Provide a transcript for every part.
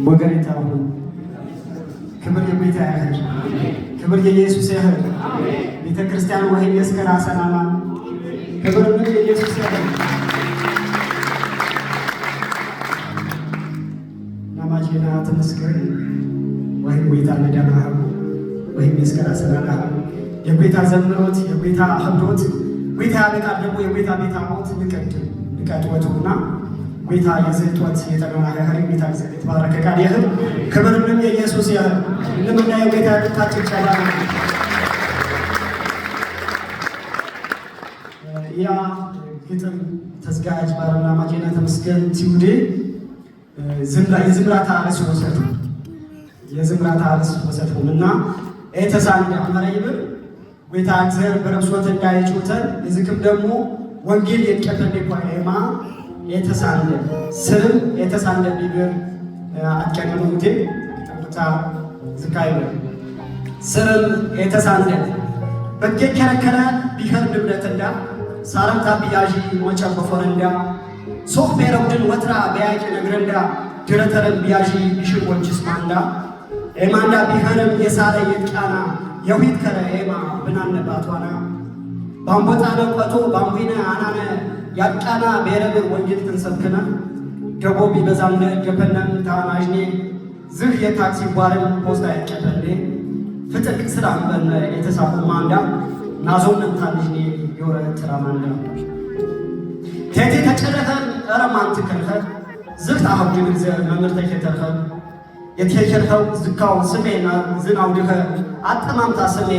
ወገኔታው ክብር የጌታ ያህል ክብር የኢየሱስ ያህል ቤተ ክርስቲያን ወህይ የስከራ ሰላማ ክብር የኢየሱስ ያህል ናማጂና ተመስገን ወህይ ቤታ ለዳና ወህይ የስከራ ሰላማ የጌታ ዘምሮት የጌታ ህብሮት ጌታ ያበቃል ደግሞ የጌታ ቤታ ሞት ንቀጥወቱና ጌታ የዘይቷት የተገና ያህል ጌታ እግዚአብሔር ተባረከ ቃል ያህል ክብር የኢየሱስ ያህል እንደምናየው ጌታ ያጣች ይቻላል ያ ግጥም ተዝጋጅ ባረና ማጂና ተመስገን ሲውዴ የዝምራታ አርስ ወሰዱ የዝምራታ አርስ ወሰዱና የተሳለ አመራይብር ጌታ እግዚአብሔር በረብሶት እንዳይቾተን የዝክም ደግሞ ወንጌል የቀበለ ቆይማ የተሳለ ስርም የተሳለ ቢብር አጥቀነውቴ ተምታ ዝካይበ ስርም የተሳለ በከከረከረ ቢኸር ንብረተንዳ ሳረምታ ቢያጂ ወጫ በፈረንዳ ሶፍ ቤረውድን ወትራ በያቂ ነግረንዳ ድረተረን ቢያጂ ቢሽወችስ ማንዳ ኤማንዳ ቢኸርም የሳለ የቃና የሁት ከረ ኤማ ብናነባቷና ባምቦታነ ቆቶ ባምቢነ አናነ ያቃና ቤረብር ወንጌል ተንሰብከና ደቦ ቢበዛም ገፈናን ታናጅኔ ዝህ የታክሲ ጓረን ፖስታ ያቀበለ ፍጥቅ ስራ በነ የተሳፉ ማንዳ ናዞን ታንጅኔ የወረ ተራማንዳ ተቴ ተጨረፈን ረማንት ከልፈ ዝህ ታሁን እግዚአብሔር መምርተ ከተፈ የተከርከው ዝካው ስሜና ዝናው ድኸ አጠማምታ ስሜ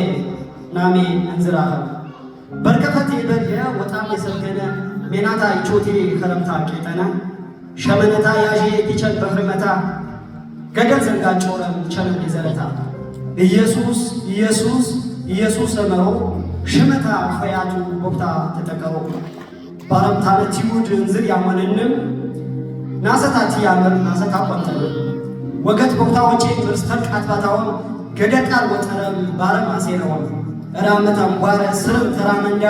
ናሜ እንዝራኸ በርከፈት ይበየ ወጣም የሰገነ ሜናታ ይቾቴ ከረምታ ቄጠና ሸመነታ ያዤ ይቸል በህርመታ ገደል ዘንጋ ጮረም ቸለም ይዘረታ ኢየሱስ ኢየሱስ ኢየሱስ ሰመሮ ሽመታ ፈያቱ ወቅታ ተጠቀሩ ባረምታ ለቲውድ እንዝር ያመነንም ናሰታቲ ያመር ናሰታ ቆንተለ ወገት ቦታዎቼ ምርስተር ቃትባታው ገደቃል ወጠረም ባረም አሴረው ራመታም ጓረ ስርም ተራመንዳ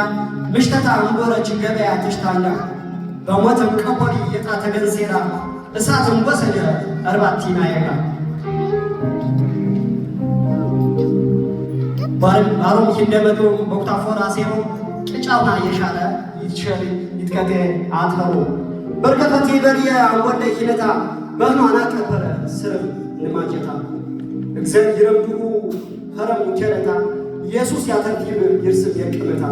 ምሽተታ አንጎረች ገበያ ተሽታንዳ በሞተም ቀቦሪ የጣ ተገንሴራ እሳትም ወሰደ አርባቲና ያጋ ባሮም እንደመዶ ቦክታ ፎራ ሴሮ ቅጫውና የሻለ ይትሸሪ ይትከቴ አትፈሩ በርከፈቴ በሪያ አንጎደ ይነታ በህኗና ቀበረ ስርም ንማጀታ እግዚአብሔር ይረምዱ ፈረም ከረታ ኢየሱስ ያተርቲብ ይርስብ የቅመታ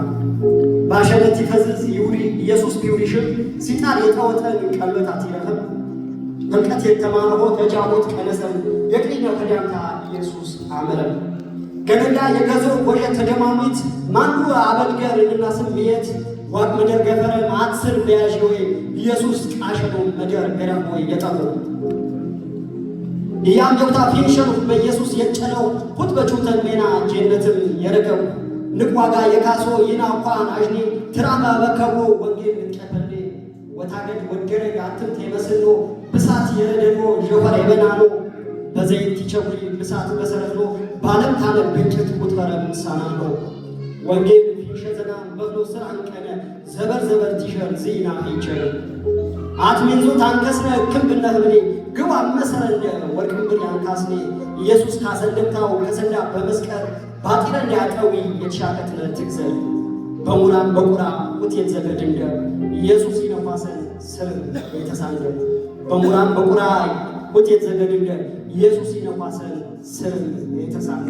ባሸነት ይፈዝዝ ይውሪ ኢየሱስ ቢውሪሽም ሲጣር የታወጠን ቀልበታት ይረከብ በልቀት የተማረው ተጃቦት ቀነሰም የቅኛ ተዳምታ ኢየሱስ አመረም ገነዳ የገዞ ወጀ ተደማሚት ማንዱ አበልገር እና ስምየት ዋቅ መደር ገፈረ ማትስር በያዥ ወይ ኢየሱስ ቃሸዶ መደር ገረም ወይ የጠሩ እያም ጆታ ፊንሽኑ በኢየሱስ የጨለው ሁት በቹተን ሜና ጀነትም የረከው ንቋጋ የካሶ ይናቋን አጅኒ ትራማ በከቦ ወንጌል ንቀበል ወታገድ ወደረ ያትም ተመስሎ ብሳት የረደዶ ጆፈር የበናኖ በዘይት ይቸውሪ ብሳት በሰረሎ ባለም ታለ ብጭት ቁጥረም ሳናሎ ወንጌል ፊንሸዘና በፍሎ ስራን ቀነ ዘበር ቲሸር ዚና ይቸር አትሚንዙ ታንከስነ ክብነ ህብኔ ግባ መሰረንደ ወርቅምብር ያንካስኔ ኢየሱስ ካሰለምታው ከሰንዳ በመስቀል ባጢረን ያቀዊ የተሻከትነ ትግዘል በሙራም በቁራ ቁጤት ዘገድንደ ኢየሱስ ይነፋሰን ስር የተሳንደ በሙራም በቁራ ቁጤት ዘገድንደ ኢየሱስ ይነፋሰን ስር የተሳንደ